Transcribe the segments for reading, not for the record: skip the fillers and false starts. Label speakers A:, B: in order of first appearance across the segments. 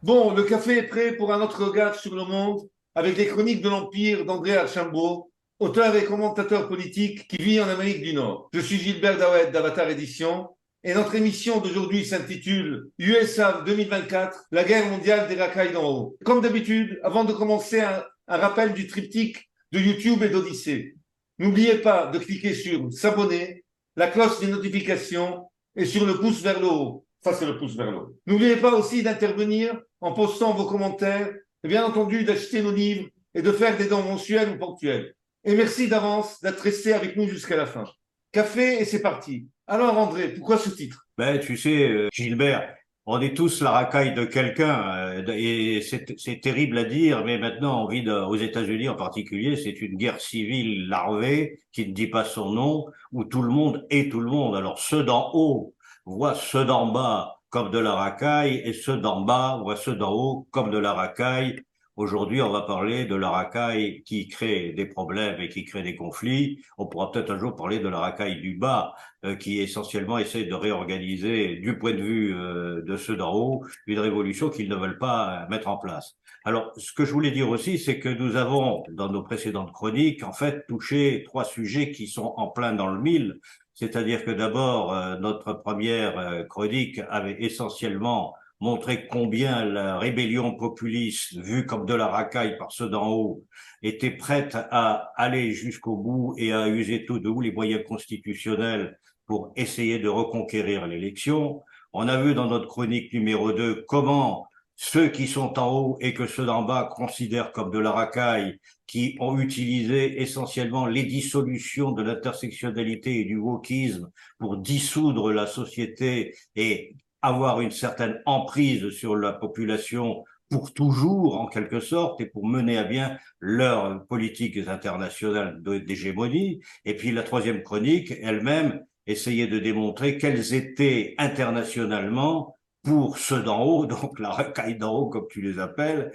A: Bon, le café est prêt pour un autre regard sur le monde avec les chroniques de l'Empire d'André Archambault, auteur et commentateur politique qui vit en Amérique du Nord. Je suis Gilbert Daoued d'Avatar Édition et notre émission d'aujourd'hui s'intitule USA 2024, la guerre mondiale des racailles d'en haut. Comme d'habitude, avant de commencer, un rappel du triptyque de YouTube et d'Odyssée. N'oubliez pas de cliquer sur s'abonner, la cloche des notifications et sur le pouce vers le haut. Ça, c'est le pouce vers le haut. N'oubliez pas aussi d'intervenir en postant vos commentaires et bien entendu d'acheter nos livres et de faire des dons mensuels ou ponctuels. Et merci d'avance d'être resté avec nous jusqu'à la fin. Café et c'est parti. Alors André, pourquoi ce titre?
B: Tu sais, Gilbert, on est tous la racaille de quelqu'un et c'est terrible à dire, mais maintenant on vit aux États-Unis en particulier, c'est une guerre civile larvée qui ne dit pas son nom, où tout le monde est tout le monde. Alors ceux d'en haut voient ceux d'en bas comme de la racaille et ceux d'en bas voient ceux d'en haut comme de la racaille. Aujourd'hui, on va parler de la racaille qui crée des problèmes et qui crée des conflits. On pourra peut-être un jour parler de la racaille du bas, qui essentiellement essaie de réorganiser, du point de vue de ceux d'en haut, une révolution qu'ils ne veulent pas mettre en place. Alors, ce que je voulais dire aussi, c'est que nous avons, dans nos précédentes chroniques, en fait, touché trois sujets qui sont en plein dans le mille. C'est-à-dire que d'abord, notre première chronique avait essentiellement montré combien la rébellion populiste, vue comme de la racaille par ceux d'en haut, était prête à aller jusqu'au bout et à user tous les moyens constitutionnels pour essayer de reconquérir l'élection. On a vu dans notre chronique numéro 2 comment ceux qui sont en haut et que ceux d'en bas considèrent comme de la racaille, qui ont utilisé essentiellement les dissolutions de l'intersectionnalité et du wokisme pour dissoudre la société et avoir une certaine emprise sur la population pour toujours, en quelque sorte, et pour mener à bien leurs politiques internationales d'hégémonie. Et puis la troisième chronique, elle-même, essayait de démontrer quels étaient internationalement, pour ceux d'en haut, donc la racaille d'en haut, comme tu les appelles,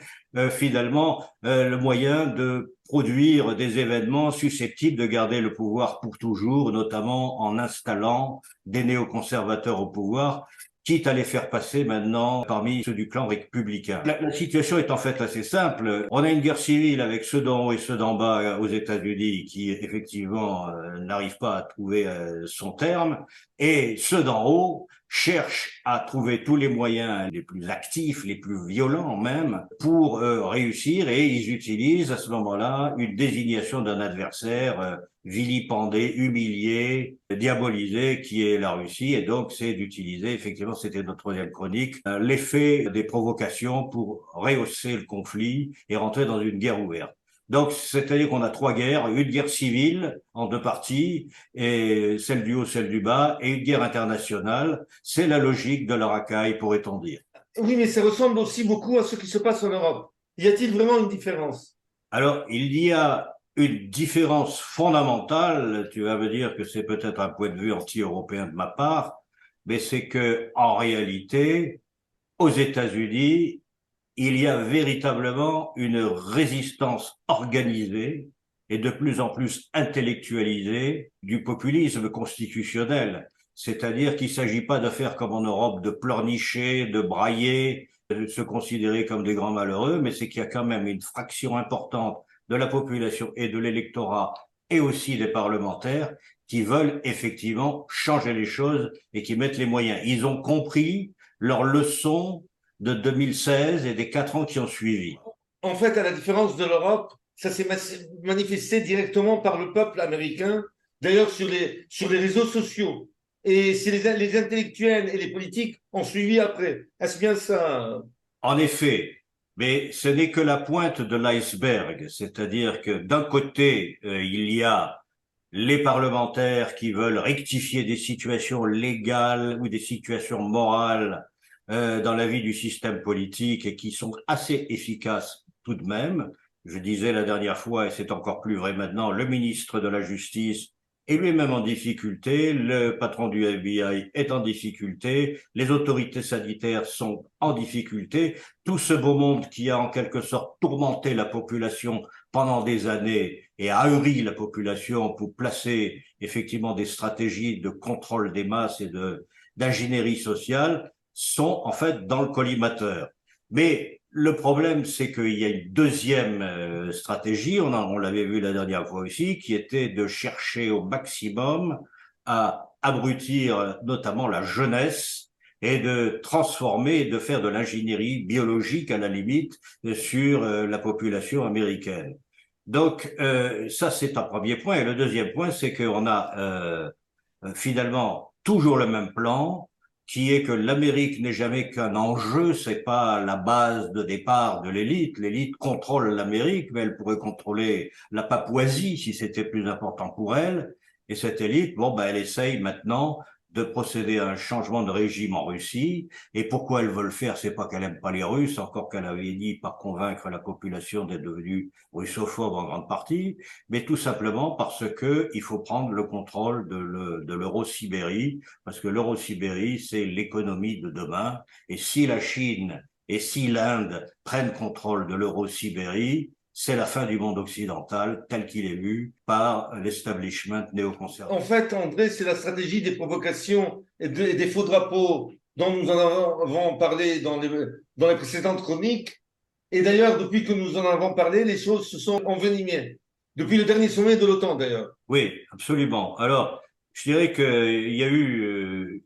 B: finalement, le moyen de produire des événements susceptibles de garder le pouvoir pour toujours, notamment en installant des néoconservateurs au pouvoir, quitte à les faire passer maintenant parmi ceux du clan républicain. La situation est en fait assez simple. On a une guerre civile avec ceux d'en haut et ceux d'en bas aux États-Unis qui effectivement n'arrivent pas à trouver son terme, et ceux d'en haut cherchent à trouver tous les moyens les plus actifs, les plus violents même, pour réussir, et ils utilisent à ce moment-là une désignation d'un adversaire vilipendé, humilié, diabolisé, qui est la Russie, et donc c'est d'utiliser, effectivement, c'était notre troisième chronique, l'effet des provocations pour rehausser le conflit et rentrer dans une guerre ouverte. Donc, c'est-à-dire qu'on a trois guerres, une guerre civile en deux parties, et celle du haut, celle du bas, et une guerre internationale. C'est la logique de la racaille, pourrait-on dire.
A: Oui, mais ça ressemble aussi beaucoup à ce qui se passe en Europe. Y a-t-il vraiment une différence?
B: Alors, il y a une différence fondamentale, tu vas me dire que c'est peut-être un point de vue anti-européen de ma part, mais c'est que, en réalité, aux États-Unis, il y a véritablement une résistance organisée et de plus en plus intellectualisée du populisme constitutionnel. C'est-à-dire qu'il ne s'agit pas de faire comme en Europe, de pleurnicher, de brailler, de se considérer comme des grands malheureux, mais c'est qu'il y a quand même une fraction importante de la population et de l'électorat et aussi des parlementaires qui veulent effectivement changer les choses et qui mettent les moyens. Ils ont compris leur leçon de 2016 et des 4 ans qui ont suivi.
A: En fait, à la différence de l'Europe, ça s'est manifesté directement par le peuple américain, d'ailleurs sur les réseaux sociaux. Et c'est les intellectuels et les politiques ont suivi après. Est-ce bien ça?
B: En effet, mais ce n'est que la pointe de l'iceberg, c'est-à-dire que d'un côté, il y a les parlementaires qui veulent rectifier des situations légales ou des situations morales dans la vie du système politique et qui sont assez efficaces tout de même. Je disais la dernière fois, et c'est encore plus vrai maintenant, le ministre de la Justice est lui-même en difficulté, le patron du FBI est en difficulté, les autorités sanitaires sont en difficulté. Tout ce beau monde qui a en quelque sorte tourmenté la population pendant des années et ahuri la population pour placer effectivement des stratégies de contrôle des masses et d'ingénierie sociale sont en fait dans le collimateur. Mais le problème, c'est qu'il y a une deuxième stratégie, on l'avait vu la dernière fois aussi, qui était de chercher au maximum à abrutir notamment la jeunesse et de transformer, de faire de l'ingénierie biologique à la limite sur la population américaine. Donc ça, c'est un premier point. Et le deuxième point, c'est qu'on a finalement toujours le même plan, qui est que l'Amérique n'est jamais qu'un enjeu, c'est pas la base de départ de l'élite. L'élite contrôle l'Amérique, mais elle pourrait contrôler la Papouasie si c'était plus important pour elle. Et cette élite, bon, ben, elle essaye maintenant de procéder à un changement de régime en Russie. Et pourquoi elle veut le faire? C'est pas qu'elle aime pas les Russes, encore qu'elle avait dit par convaincre la population d'être devenue russophobe en grande partie, mais tout simplement parce que il faut prendre le contrôle de l'Eurosibérie, parce que l'Eurosibérie, c'est l'économie de demain. Et si la Chine et si l'Inde prennent contrôle de l'Eurosibérie, c'est la fin du monde occidental tel qu'il est vu par l'establishment néoconservateur.
A: En fait, André, c'est la stratégie des provocations et des faux drapeaux dont nous en avons parlé dans les précédentes chroniques. Et d'ailleurs, depuis que nous en avons parlé, les choses se sont envenimées. Depuis le dernier sommet de l'OTAN, d'ailleurs.
B: Oui, absolument. Alors, je dirais qu'il y a eu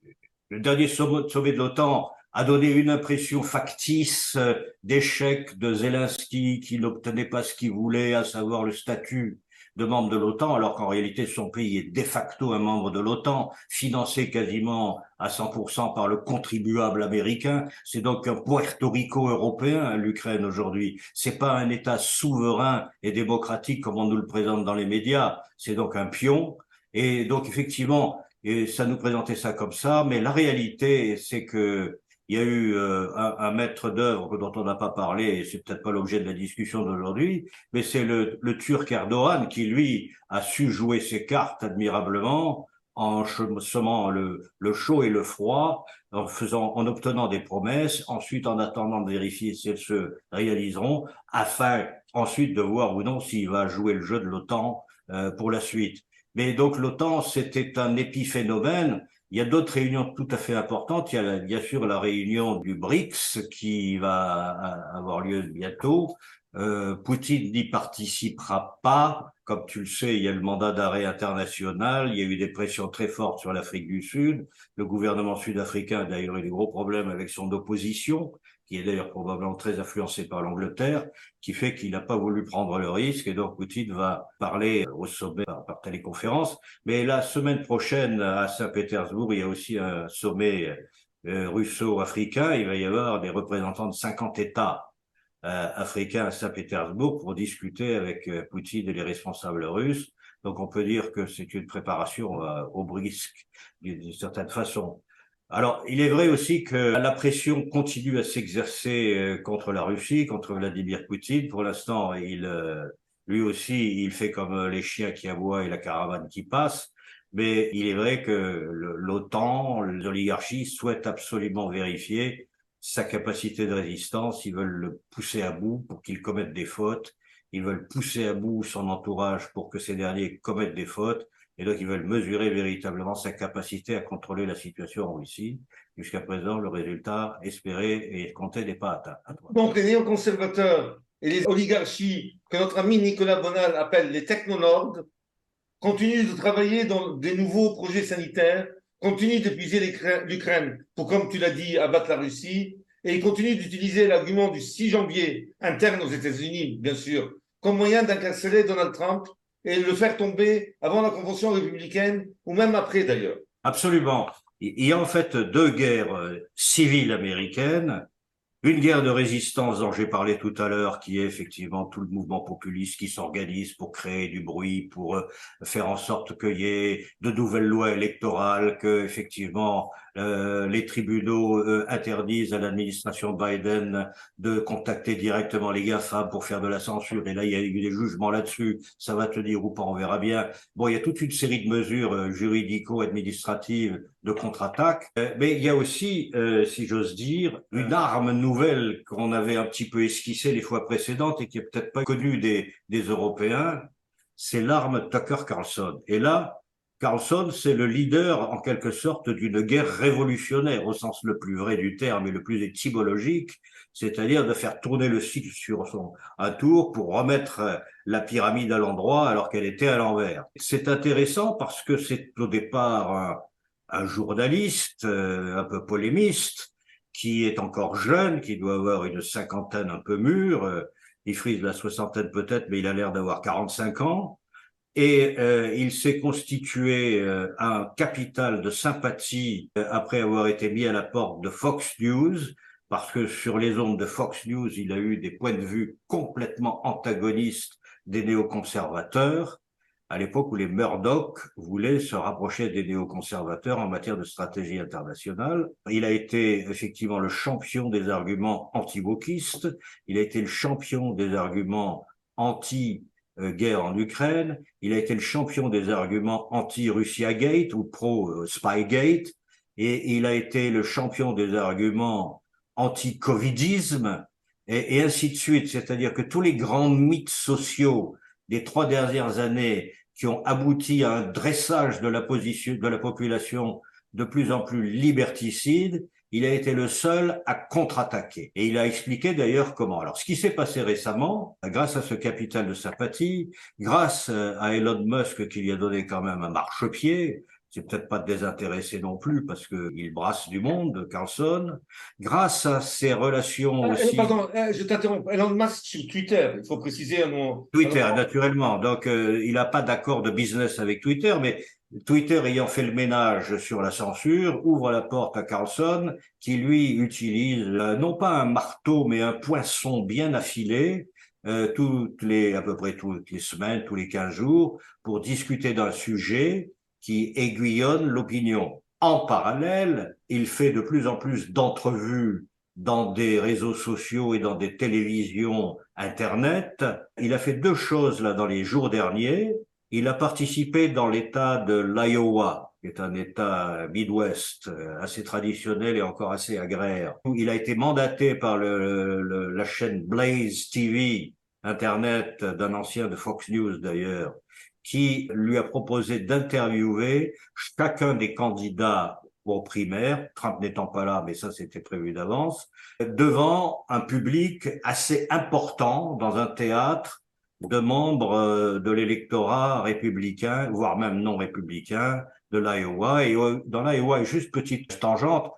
B: le dernier sommet de l'OTAN a donné une impression factice d'échec de Zelensky qui n'obtenait pas ce qu'il voulait, à savoir le statut de membre de l'OTAN, alors qu'en réalité son pays est de facto un membre de l'OTAN, financé quasiment à 100% par le contribuable américain. C'est donc un Puerto Rico européen, l'Ukraine aujourd'hui. C'est pas un État souverain et démocratique comme on nous le présente dans les médias. C'est donc un pion. Et donc effectivement, et ça nous présentait ça comme ça, mais la réalité, c'est que il y a eu un maître d'œuvre dont on n'a pas parlé, et c'est peut-être pas l'objet de la discussion d'aujourd'hui, mais c'est le Turc Erdogan qui, lui, a su jouer ses cartes admirablement en semant le chaud et le froid, en obtenant des promesses, ensuite en attendant de vérifier si elles se réaliseront, afin ensuite de voir ou non s'il va jouer le jeu de l'OTAN pour la suite. Mais donc l'OTAN, c'était un épiphénomène. Il y a d'autres réunions tout à fait importantes. Il y a bien sûr la réunion du BRICS qui va avoir lieu bientôt. Poutine n'y participera pas. Comme tu le sais, il y a le mandat d'arrêt international. Il y a eu des pressions très fortes sur l'Afrique du Sud. Le gouvernement sud-africain a d'ailleurs eu des gros problèmes avec son opposition, qui est d'ailleurs probablement très influencée par l'Angleterre, qui fait qu'il n'a pas voulu prendre le risque. Et donc Poutine va parler au sommet par téléconférence. Mais la semaine prochaine, à Saint-Pétersbourg, il y a aussi un sommet russo-africain. Il va y avoir des représentants de 50 États africains à Saint-Pétersbourg pour discuter avec Poutine et les responsables russes. Donc on peut dire que c'est une préparation au brisque d'une certaine façon. Alors, il est vrai aussi que la pression continue à s'exercer contre la Russie, contre Vladimir Poutine. Pour l'instant, lui aussi, il fait comme les chiens qui aboient et la caravane qui passe. Mais il est vrai que l'OTAN, les oligarchies souhaitent absolument vérifier sa capacité de résistance. Ils veulent le pousser à bout pour qu'il commette des fautes. Ils veulent pousser à bout son entourage pour que ces derniers commettent des fautes. Et donc, ils veulent mesurer véritablement sa capacité à contrôler la situation en Russie. Jusqu'à présent, le résultat espéré et escompté n'est pas atteint.
A: Donc, les néoconservateurs et les oligarchies que notre ami Nicolas Bonal appelle les technonords continuent de travailler dans des nouveaux projets sanitaires, continuent d'épuiser l'Ukraine pour, comme tu l'as dit, abattre la Russie, et ils continuent d'utiliser l'argument du 6 janvier, interne aux États-Unis, bien sûr, comme moyen d'incarcérer Donald Trump et le faire tomber avant la convention républicaine, ou même après d'ailleurs.
B: Absolument. Il y a en fait deux guerres civiles américaines. Une guerre de résistance dont j'ai parlé tout à l'heure, qui est effectivement tout le mouvement populiste qui s'organise pour créer du bruit, pour faire en sorte qu'il y ait de nouvelles lois électorales, que effectivement les tribunaux interdisent à l'administration Biden de contacter directement les GAFA pour faire de la censure. Et là, il y a eu des jugements là-dessus. Ça va tenir ou pas, on verra bien. Bon, il y a toute une série de mesures juridico-administratives de contre-attaque. Mais il y a aussi, si j'ose dire, une arme nouvelle qu'on avait un petit peu esquissée les fois précédentes et qui est peut-être pas connue des Européens. C'est l'arme Tucker Carlson. Et là, Carlson, c'est le leader, en quelque sorte, d'une guerre révolutionnaire, au sens le plus vrai du terme et le plus étymologique, c'est-à-dire de faire tourner le cycle sur un tour pour remettre la pyramide à l'endroit alors qu'elle était à l'envers. C'est intéressant parce que c'est au départ un journaliste un peu polémiste, qui est encore jeune, qui doit avoir une cinquantaine un peu mûre, il frise la soixantaine peut-être, mais il a l'air d'avoir 45 ans. Et il s'est constitué un capital de sympathie après avoir été mis à la porte de Fox News, parce que sur les ondes de Fox News, il a eu des points de vue complètement antagonistes des néoconservateurs, à l'époque où les Murdoch voulaient se rapprocher des néoconservateurs en matière de stratégie internationale. Il a été effectivement le champion des arguments anti-wokistes, il a été le champion des arguments anti-guerre en Ukraine, il a été le champion des arguments anti-Russia-gate ou pro-Spygate, et il a été le champion des arguments anti-covidisme, et ainsi de suite. C'est-à-dire que tous les grands mythes sociaux des 3 dernières années qui ont abouti à un dressage de la population de plus en plus liberticide, il a été le seul à contre-attaquer. Et il a expliqué d'ailleurs comment. Alors, ce qui s'est passé récemment, grâce à ce capital de sympathie, grâce à Elon Musk qui lui a donné quand même un marchepied, c'est peut-être pas désintéressé non plus parce qu'il brasse du monde, Carlson, grâce à ses relations aussi...
A: Pardon, je t'interromps. Elon Musk sur Twitter, il faut préciser
B: Twitter, naturellement. Donc, il n'a pas d'accord de business avec Twitter, mais Twitter ayant fait le ménage sur la censure, ouvre la porte à Carlson, qui lui utilise non pas un marteau, mais un poinçon bien affilé, à peu près toutes les semaines, tous les 15 jours, pour discuter d'un sujet qui aiguillonne l'opinion. En parallèle, il fait de plus en plus d'entrevues dans des réseaux sociaux et dans des télévisions Internet. Il a fait 2 choses là dans les jours derniers. Il a participé dans l'État de l'Iowa, qui est un État Midwest assez traditionnel et encore assez agraire. Il a été mandaté par la chaîne Blaze TV, Internet, d'un ancien de Fox News d'ailleurs, qui lui a proposé d'interviewer chacun des candidats aux primaires, Trump n'étant pas là, mais ça c'était prévu d'avance, devant un public assez important dans un théâtre de membres de l'électorat républicain, voire même non républicain de l'Iowa. Et dans l'Iowa, juste petite tangente,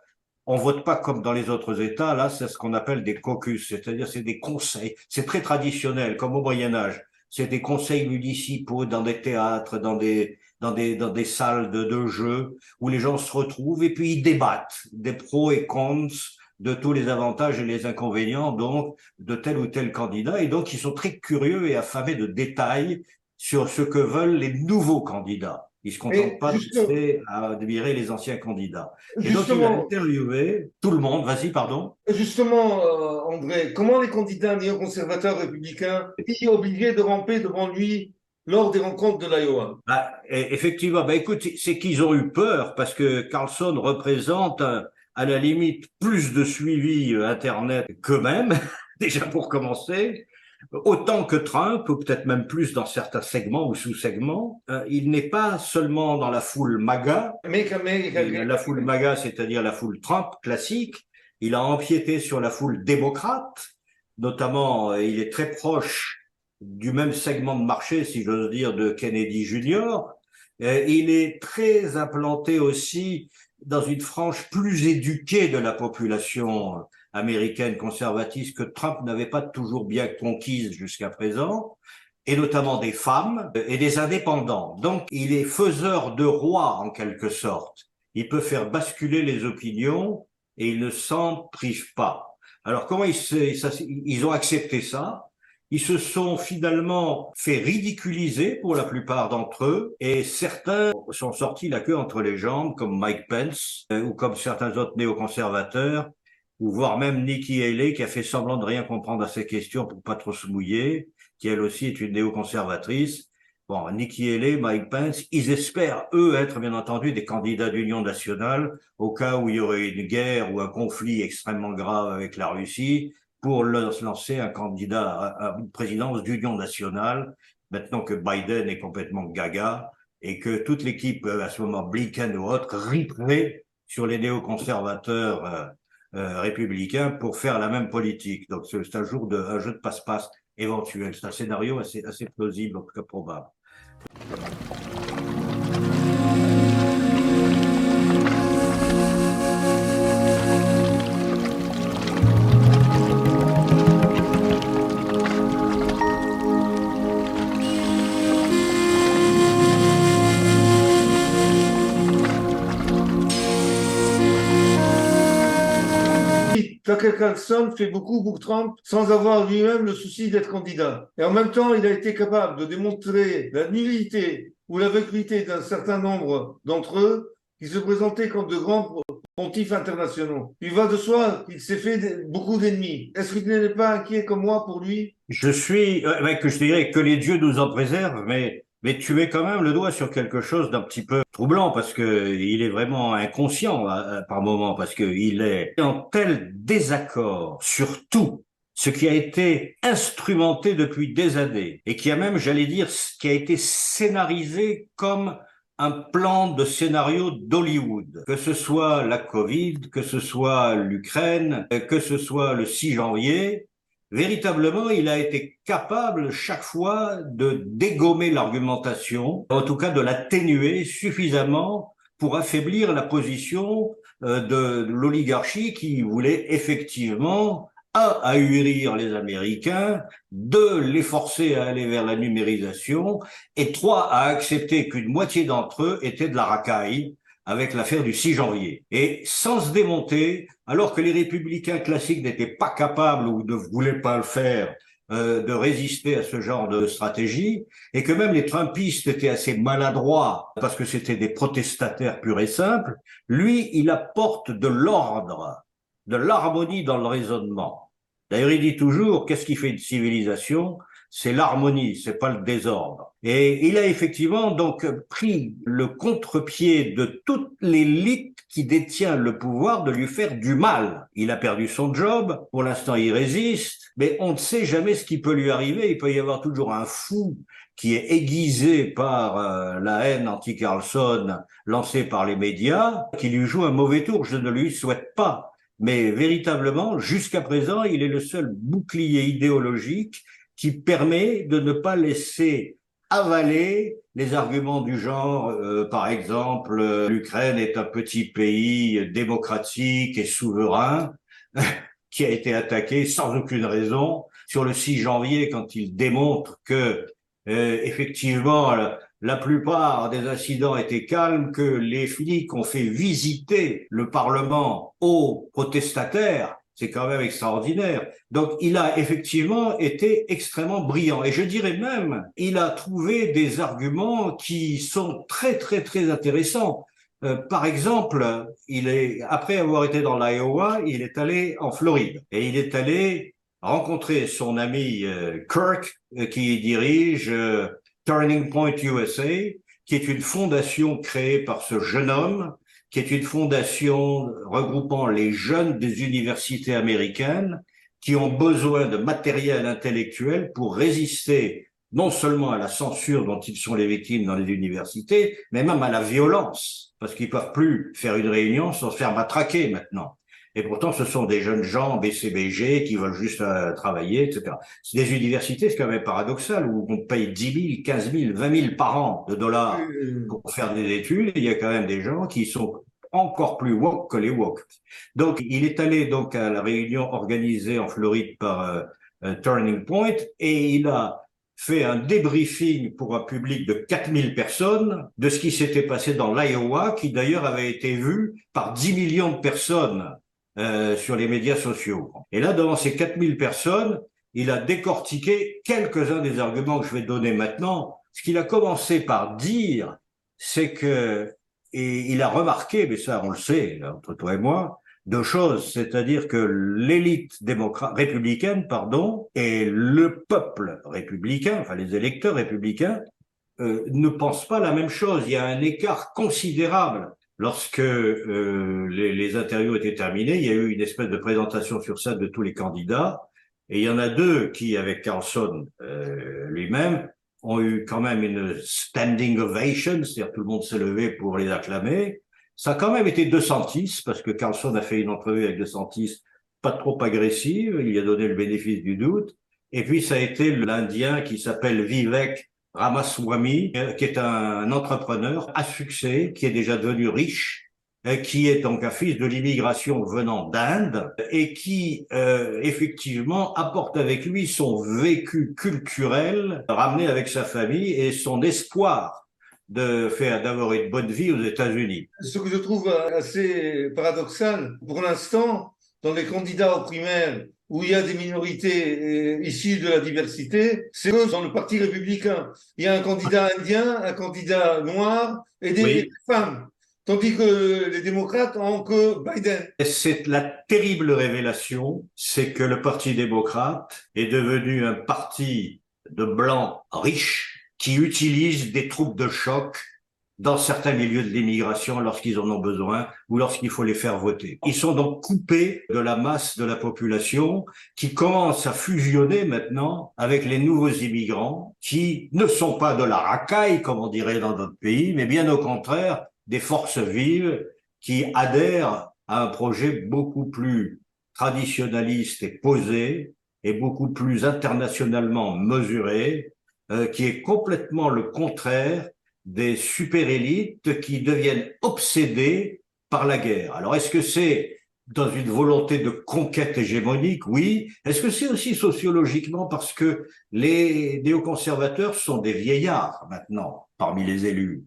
B: on vote pas comme dans les autres États. Là, c'est ce qu'on appelle des caucus, c'est-à-dire c'est des conseils. C'est très traditionnel, comme au Moyen Âge. C'est des conseils municipaux dans des théâtres, dans des salles de jeux où les gens se retrouvent et puis ils débattent des pros et cons de tous les avantages et les inconvénients donc de tel ou tel candidat, et donc ils sont très curieux et affamés de détails sur ce que veulent les nouveaux candidats. Ils se contentent pas de rester à admirer les anciens candidats. Et donc il a interviewé tout le monde. Vas-y, pardon.
A: Justement, André, comment les candidats néoconservateurs républicains étaient obligés de ramper devant lui lors des rencontres de l'Iowa?
B: Effectivement, écoute, c'est qu'ils ont eu peur parce que Carlson représente à la limite plus de suivi Internet qu'eux-mêmes, déjà pour commencer, autant que Trump, ou peut-être même plus dans certains segments ou sous-segments. Il n'est pas seulement dans la foule MAGA, la foule MAGA, c'est-à-dire la foule Trump classique, il a empiété sur la foule démocrate, notamment il est très proche du même segment de marché, si j'ose dire, de Kennedy Jr. Il est très implanté aussi dans une frange plus éduquée de la population américaine conservatiste que Trump n'avait pas toujours bien conquise jusqu'à présent, et notamment des femmes et des indépendants. Donc, il est faiseur de roi en quelque sorte. Il peut faire basculer les opinions et il ne s'en prive pas. Alors, comment ils ont accepté ça? Ils se sont finalement fait ridiculiser pour la plupart d'entre eux, et certains sont sortis la queue entre les jambes, comme Mike Pence ou comme certains autres néoconservateurs, ou voire même Nikki Haley qui a fait semblant de rien comprendre à ces questions pour pas trop se mouiller, qui elle aussi est une néoconservatrice. Bon, Nikki Haley, Mike Pence, ils espèrent, eux, être bien entendu des candidats d'union nationale au cas où il y aurait une guerre ou un conflit extrêmement grave avec la Russie, pour lancer un candidat à une présidence d'union nationale, maintenant que Biden est complètement gaga et que toute l'équipe, à ce moment, Blinken ou autre, riperait sur les néoconservateurs républicains pour faire la même politique. Donc c'est un jeu de passe-passe éventuel. C'est un scénario assez plausible, en tout cas probable.
A: Tucker Carlson fait beaucoup pour Trump sans avoir lui-même le souci d'être candidat. Et en même temps, il a été capable de démontrer la nullité ou la vacuité d'un certain nombre d'entre eux qui se présentaient comme de grands pontifes internationaux. Il va de soi qu'il s'est fait beaucoup d'ennemis. Est-ce que tu n'es pas inquiet comme moi pour lui?
B: Que je dirais que les dieux nous en préservent, mais tu mets quand même le doigt sur quelque chose d'un petit peu troublant parce que il est vraiment inconscient par moment parce que il est en tel désaccord sur tout ce qui a été instrumenté depuis des années et qui a même, j'allais dire, qui a été scénarisé comme un plan de scénario d'Hollywood, que ce soit la Covid, que ce soit l'Ukraine, que ce soit le 6 janvier. Véritablement, il a été capable chaque fois de dégommer l'argumentation, en tout cas de l'atténuer suffisamment pour affaiblir la position de l'oligarchie qui voulait effectivement ahurir les Américains, deux, les forcer à aller vers la numérisation, et trois, à accepter qu'une moitié d'entre eux étaient de la racaille, avec l'affaire du 6 janvier. Et sans se démonter, alors que les républicains classiques n'étaient pas capables ou ne voulaient pas le faire, de résister à ce genre de stratégie, et que même les Trumpistes étaient assez maladroits parce que c'était des protestataires purs et simples, lui, il apporte de l'ordre, de l'harmonie dans le raisonnement. D'ailleurs, il dit toujours, qu'est-ce qui fait une civilisation? C'est l'harmonie, c'est pas le désordre. Et il a effectivement donc pris le contre-pied de toute l'élite qui détient le pouvoir de lui faire du mal. Il a perdu son job, pour l'instant il résiste, mais on ne sait jamais ce qui peut lui arriver. Il peut y avoir toujours un fou qui est aiguisé par la haine anti-Carlson lancée par les médias, qui lui joue un mauvais tour. Je ne lui souhaite pas. Mais véritablement, jusqu'à présent, il est le seul bouclier idéologique qui permet de ne pas laisser avaler les arguments du genre, par exemple, l'Ukraine est un petit pays démocratique et souverain qui a été attaqué sans aucune raison. Sur le 6 janvier, quand il démontre que, effectivement, la plupart des incidents étaient calmes, que les flics ont fait visiter le Parlement aux protestataires, c'est quand même extraordinaire. Donc, il a effectivement été extrêmement brillant. Et je dirais même, il a trouvé des arguments qui sont très, très, très intéressants. Par exemple, après avoir été dans l'Iowa, il est allé en Floride. Et il est allé rencontrer son ami Kirk, qui dirige Turning Point USA, qui est une fondation créée par ce jeune homme, qui est une fondation regroupant les jeunes des universités américaines qui ont besoin de matériel intellectuel pour résister non seulement à la censure dont ils sont les victimes dans les universités, mais même à la violence, parce qu'ils peuvent plus faire une réunion sans se faire matraquer maintenant. Et pourtant, ce sont des jeunes gens BCBG qui veulent juste travailler, etc. C'est des universités, c'est quand même paradoxal, où on paye 10 000, 15 000, 20 000 par an de dollars pour faire des études. Il y a quand même des gens qui sont encore plus woke que les woke. Donc, il est allé donc à la réunion organisée en Floride par Turning Point et il a fait un débriefing pour un public de 4000 personnes de ce qui s'était passé dans l'Iowa, qui d'ailleurs avait été vu par 10 millions de personnes sur les médias sociaux. Et là, devant ces 4000 personnes, il a décortiqué quelques-uns des arguments que je vais donner maintenant. Ce qu'il a commencé par dire, c'est que, et il a remarqué, mais ça on le sait, entre toi et moi, deux choses, c'est-à-dire que l'élite républicaine, et le peuple républicain, enfin les électeurs républicains, ne pensent pas la même chose. Il y a un écart considérable. Lorsque les interviews étaient terminées, il y a eu une espèce de présentation sur ça de tous les candidats, et il y en a deux qui, avec Carlson lui-même, ont eu quand même une standing ovation, c'est-à-dire tout le monde s'est levé pour les acclamer. Ça a quand même été DeSantis, parce que Carlson a fait une entrevue avec DeSantis pas trop agressive, il lui a donné le bénéfice du doute. Et puis ça a été l'Indien qui s'appelle Vivek Ramaswamy, qui est un entrepreneur à succès, qui est déjà devenu riche, qui est donc un fils de l'immigration venant d'Inde et qui effectivement apporte avec lui son vécu culturel ramené avec sa famille et son espoir d'avoir une bonne vie aux États-Unis.
A: Ce que je trouve assez paradoxal, pour l'instant, dans les candidats aux primaires où il y a des minorités issues de la diversité, c'est eux dans le Parti républicain. Il y a un candidat indien, un candidat noir et des femmes. Tandis que les démocrates ont que Biden.
B: C'est la terrible révélation, c'est que le Parti démocrate est devenu un parti de blancs riches qui utilisent des troupes de choc dans certains milieux de l'immigration lorsqu'ils en ont besoin ou lorsqu'il faut les faire voter. Ils sont donc coupés de la masse de la population qui commence à fusionner maintenant avec les nouveaux immigrants qui ne sont pas de la racaille, comme on dirait dans d'autres pays, mais bien au contraire, des forces vives qui adhèrent à un projet beaucoup plus traditionnaliste et posé et beaucoup plus internationalement mesuré, qui est complètement le contraire des super-élites qui deviennent obsédées par la guerre. Alors, est-ce que c'est dans une volonté de conquête hégémonique? Oui. Est-ce que c'est aussi sociologiquement parce que les néoconservateurs sont des vieillards maintenant parmi les élus?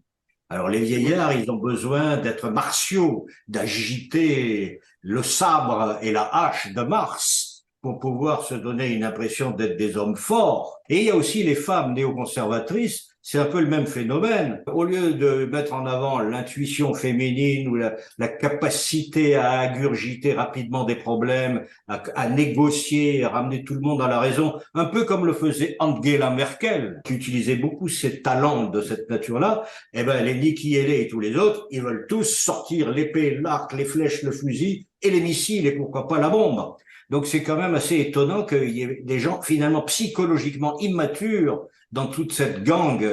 B: Alors les vieillards, ils ont besoin d'être martiaux, d'agiter le sabre et la hache de Mars pour pouvoir se donner une impression d'être des hommes forts. Et il y a aussi les femmes néoconservatrices, c'est un peu le même phénomène. Au lieu de mettre en avant l'intuition féminine ou la capacité à ingurgiter rapidement des problèmes, à négocier, à ramener tout le monde à la raison, un peu comme le faisait Angela Merkel, qui utilisait beaucoup ses talents de cette nature-là, eh ben, les Nikki Haley et tous les autres, ils veulent tous sortir l'épée, l'arc, les flèches, le fusil et les missiles et pourquoi pas la bombe. Donc c'est quand même assez étonnant qu'il y ait des gens finalement psychologiquement immatures dans toute cette gang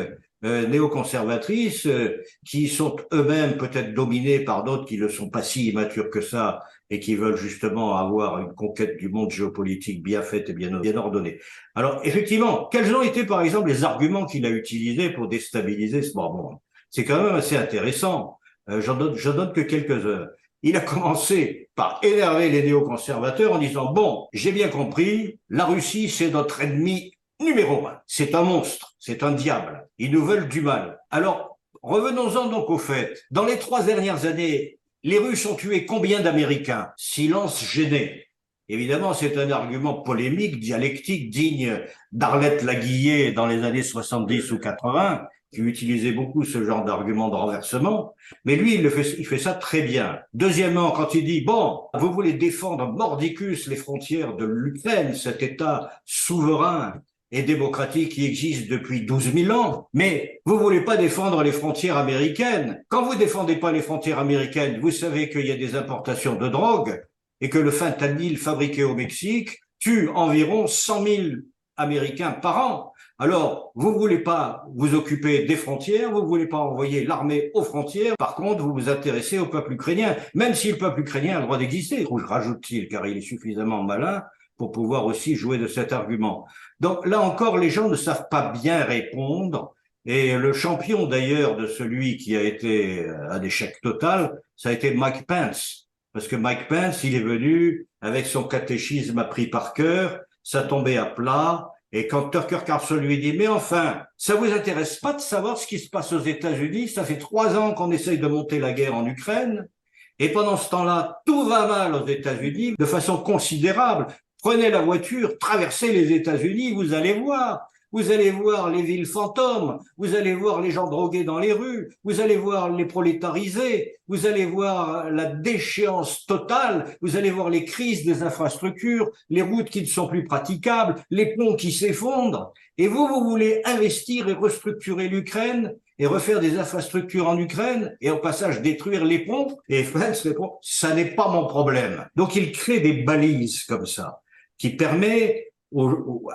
B: néoconservatrice qui sont eux-mêmes peut-être dominés par d'autres qui ne sont pas si immatures que ça et qui veulent justement avoir une conquête du monde géopolitique bien faite et bien ordonnée. Alors effectivement, quels ont été par exemple les arguments qu'il a utilisés pour déstabiliser ce moment? C'est quand même assez intéressant. J'en donne que quelques heures. Il a commencé par énerver les néoconservateurs en disant « Bon, j'ai bien compris, la Russie, c'est notre ennemi numéro 1. C'est un monstre, c'est un diable. Ils nous veulent du mal. » Alors, revenons-en donc au fait. Dans les 3 dernières années, les Russes ont tué combien d'Américains? Silence gêné. Évidemment, c'est un argument polémique, dialectique, digne d'Arlette Laguillet dans les années 70 ou 80, qui utilisait beaucoup ce genre d'argument de renversement, mais lui, il fait ça très bien. Deuxièmement, quand il dit, bon, vous voulez défendre mordicus les frontières de l'Ukraine, cet État souverain et démocratique qui existe depuis 12 000 ans, mais vous voulez pas défendre les frontières américaines. Quand vous défendez pas les frontières américaines, vous savez qu'il y a des importations de drogue et que le fentanyl fabriqué au Mexique tue environ 100 000 Américains par an. Alors, vous voulez pas vous occuper des frontières, vous voulez pas envoyer l'armée aux frontières, par contre, vous vous intéressez au peuple ukrainien, même si le peuple ukrainien a le droit d'exister, rajoute-t-il, car il est suffisamment malin pour pouvoir aussi jouer de cet argument. Donc là encore, les gens ne savent pas bien répondre, et le champion d'ailleurs de celui qui a été un échec total, ça a été Mike Pence, parce que Mike Pence, il est venu avec son catéchisme appris par cœur, ça tombait à plat. Et quand Tucker Carlson lui dit « Mais enfin, ça vous intéresse pas de savoir ce qui se passe aux États-Unis? Ça fait 3 ans qu'on essaye de monter la guerre en Ukraine. Et pendant ce temps-là, tout va mal aux États-Unis de façon considérable. Prenez la voiture, traversez les États-Unis, vous allez voir. Vous allez voir les villes fantômes, vous allez voir les gens drogués dans les rues, vous allez voir les prolétarisés, vous allez voir la déchéance totale, vous allez voir les crises des infrastructures, les routes qui ne sont plus praticables, les ponts qui s'effondrent. Et vous voulez investir et restructurer l'Ukraine et refaire des infrastructures en Ukraine et au passage détruire les ponts. Et France répond, ça n'est pas mon problème. Donc il crée des balises comme ça qui permet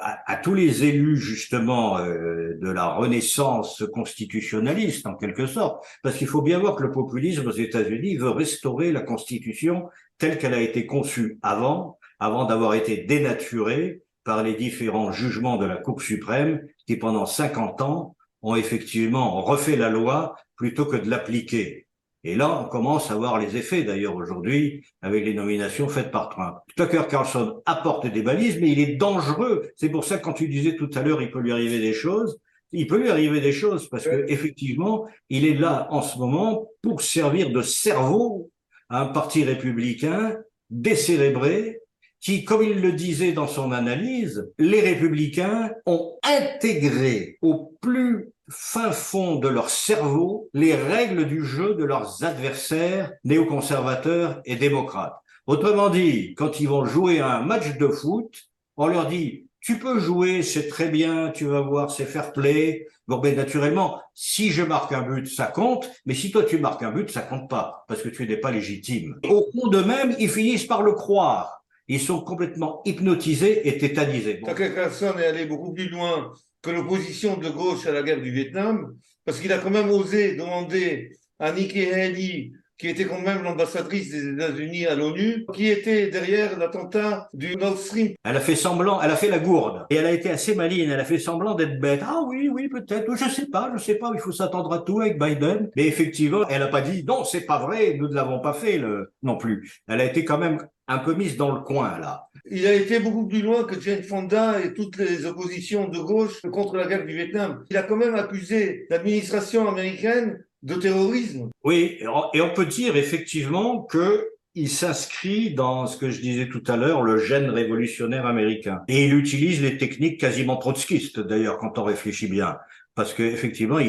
B: à tous les élus justement de la renaissance constitutionnaliste en quelque sorte, parce qu'il faut bien voir que le populisme aux États-Unis veut restaurer la Constitution telle qu'elle a été conçue avant d'avoir été dénaturée par les différents jugements de la Cour suprême qui pendant 50 ans ont effectivement refait la loi plutôt que de l'appliquer. Et là, on commence à voir les effets, d'ailleurs, aujourd'hui, avec les nominations faites par Trump. Tucker Carlson apporte des balises, mais il est dangereux. C'est pour ça que quand tu disais tout à l'heure, il peut lui arriver des choses. Il peut lui arriver des choses parce que, effectivement, il est là, en ce moment, pour servir de cerveau à un parti républicain décérébré qui, comme il le disait dans son analyse, les républicains ont intégré au plus fin fond de leur cerveau les règles du jeu de leurs adversaires néoconservateurs et démocrates. Autrement dit, quand ils vont jouer à un match de foot, on leur dit « tu peux jouer, c'est très bien, tu vas voir, c'est fair play ». Bon, ben naturellement, si je marque un but, ça compte, mais si toi tu marques un but, ça compte pas, parce que tu n'es pas légitime. Au fond d'eux-mêmes, ils finissent par le croire. Ils sont complètement hypnotisés et tétanisés.
A: Bon. Tucker Carlson est allé beaucoup plus loin que l'opposition de gauche à la guerre du Vietnam, parce qu'il a quand même osé demander à Nikki Haley, qui était quand même l'ambassadrice des États-Unis à l'ONU, qui était derrière l'attentat du Nord Stream.
B: Elle a fait semblant, elle a fait la gourde. Et elle a été assez maligne, elle a fait semblant d'être bête. Ah oui, oui, peut-être, je sais pas, il faut s'attendre à tout avec Biden. Mais effectivement, elle a pas dit, non, c'est pas vrai, nous ne l'avons pas fait, non plus. Elle a été quand même un peu mise dans le coin, là.
A: Il a été beaucoup plus loin que Jane Fonda et toutes les oppositions de gauche contre la guerre du Vietnam. Il a quand même accusé l'administration américaine de terrorisme.
B: Oui, et on peut dire effectivement que il s'inscrit dans ce que je disais tout à l'heure, le gène révolutionnaire américain. Et il utilise les techniques quasiment trotskistes, d'ailleurs, quand on réfléchit bien. Parce qu'effectivement,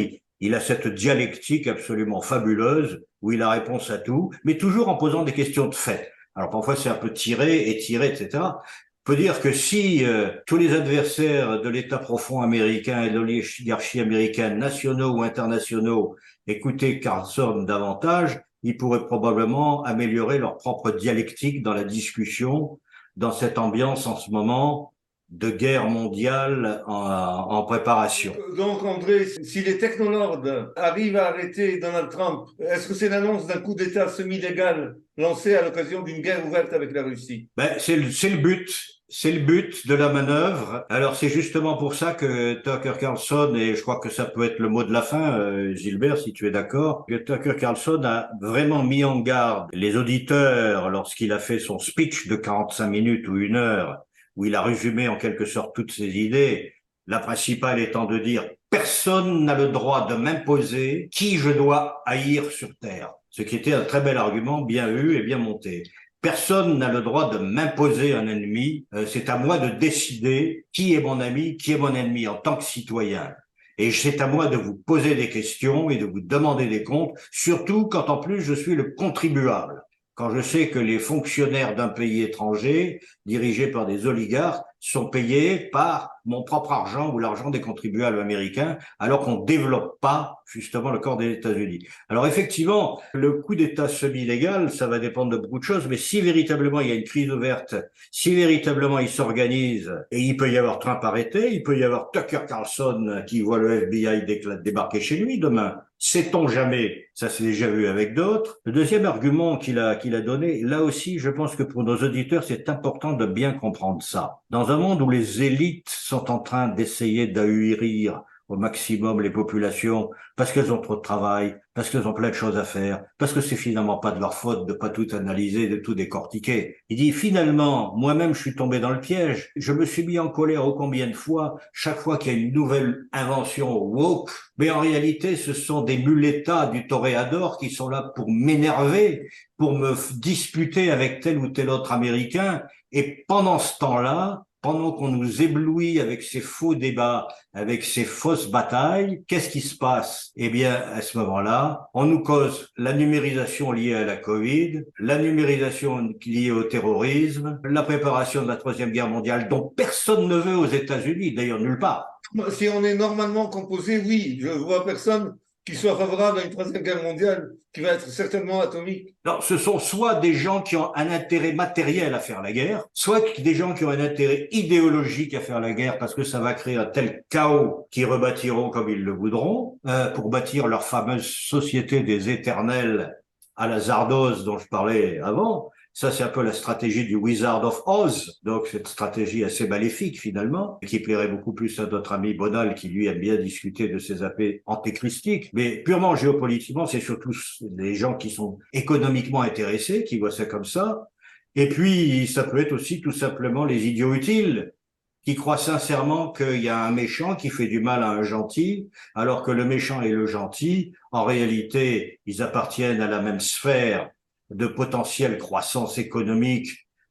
B: il a cette dialectique absolument fabuleuse où il a réponse à tout, mais toujours en posant des questions de fait. Alors parfois, c'est un peu tiré, étiré, etc. On peut dire que si tous les adversaires de l'État profond américain et de l'oligarchie américaine, nationaux ou internationaux, écoutaient Carlson davantage, ils pourraient probablement améliorer leur propre dialectique dans la discussion, dans cette ambiance en ce moment de guerre mondiale en préparation.
A: Donc André, si les technologues arrivent à arrêter Donald Trump, est-ce que c'est l'annonce d'un coup d'État semi-légal lancé à l'occasion d'une guerre ouverte avec la Russie?
B: C'est le but. C'est le but de la manœuvre. Alors c'est justement pour ça que Tucker Carlson, et je crois que ça peut être le mot de la fin, Gilbert, si tu es d'accord, que Tucker Carlson a vraiment mis en garde les auditeurs lorsqu'il a fait son speech de 45 minutes ou 1 heure, où il a résumé en quelque sorte toutes ses idées, la principale étant de dire « personne n'a le droit de m'imposer qui je dois haïr sur Terre », ce qui était un très bel argument, bien eu et bien monté. Personne n'a le droit de m'imposer un ennemi. C'est à moi de décider qui est mon ami, qui est mon ennemi en tant que citoyen. Et c'est à moi de vous poser des questions et de vous demander des comptes, surtout quand en plus je suis le contribuable. Quand je sais que les fonctionnaires d'un pays étranger, dirigés par des oligarques, sont payés par mon propre argent ou l'argent des contribuables américains, alors qu'on ne développe pas justement le corps des États-Unis. Alors effectivement, le coup d'État semi-légal, ça va dépendre de beaucoup de choses, mais si véritablement il y a une crise ouverte, si véritablement il s'organise, et il peut y avoir Trump arrêté, il peut y avoir Tucker Carlson qui voit le FBI débarquer chez lui demain, sait-on jamais, ça s'est déjà vu avec d'autres. Le deuxième argument qu'il a donné, là aussi, je pense que pour nos auditeurs, c'est important de bien comprendre ça. Dans un monde où les élites sont en train d'essayer d'ahurir au maximum les populations parce qu'elles ont trop de travail, parce qu'elles ont plein de choses à faire, parce que c'est finalement pas de leur faute de pas tout analyser, de tout décortiquer. Il dit finalement, moi-même je suis tombé dans le piège, je me suis mis en colère ô combien de fois, chaque fois qu'il y a une nouvelle invention woke, mais en réalité ce sont des mulettas du toréador qui sont là pour m'énerver, pour me disputer avec tel ou tel autre Américain, et pendant ce temps-là, pendant qu'on nous éblouit avec ces faux débats, avec ces fausses batailles, qu'est-ce qui se passe? Eh bien, à ce moment-là, on nous cause la numérisation liée à la Covid, la numérisation liée au terrorisme, la préparation de la Troisième Guerre mondiale, dont personne ne veut aux États-Unis, d'ailleurs nulle part.
A: Si on est normalement composé, oui, je vois personne qui soit favorable à une troisième guerre mondiale qui va être certainement atomique?
B: Non, ce sont soit des gens qui ont un intérêt matériel à faire la guerre, soit des gens qui ont un intérêt idéologique à faire la guerre parce que ça va créer un tel chaos qu'ils rebâtiront comme ils le voudront, pour bâtir leur fameuse société des éternels à la Zardoz dont je parlais avant. Ça, c'est un peu la stratégie du Wizard of Oz, donc cette stratégie assez maléfique finalement, qui plairait beaucoup plus à notre ami Bonal qui lui aime bien discuter de ces aspects antéchristiques. Mais purement géopolitiquement, c'est surtout les gens qui sont économiquement intéressés, qui voient ça comme ça. Et puis, ça peut être aussi tout simplement les idiots utiles, qui croient sincèrement qu'il y a un méchant qui fait du mal à un gentil, alors que le méchant et le gentil, en réalité, ils appartiennent à la même sphère de potentielle croissance économique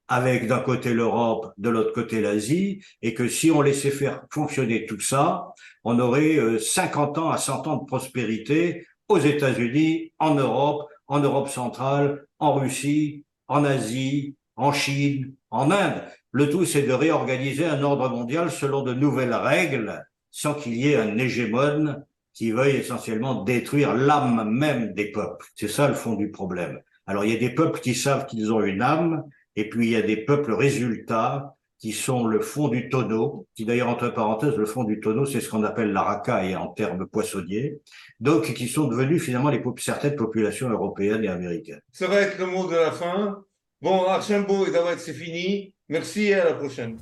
B: avec d'un côté l'Europe, de l'autre côté l'Asie, et que si on laissait faire fonctionner tout ça, on aurait 50 ans à 100 ans de prospérité aux États-Unis, en Europe centrale, en Russie, en Asie, en Chine, en Inde. Le tout, c'est de réorganiser un ordre mondial selon de nouvelles règles, sans qu'il y ait un hégémone qui veuille essentiellement détruire l'âme même des peuples. C'est ça le fond du problème. Alors, il y a des peuples qui savent qu'ils ont une âme, et puis il y a des peuples résultats qui sont le fond du tonneau, qui d'ailleurs, entre parenthèses, le fond du tonneau, c'est ce qu'on appelle la racaille en termes poissonniers, donc qui sont devenus finalement certaines populations européennes et américaines.
A: Ça va être le mot de la fin. Bon, Archambault et Daoued, c'est fini. Merci et à la prochaine.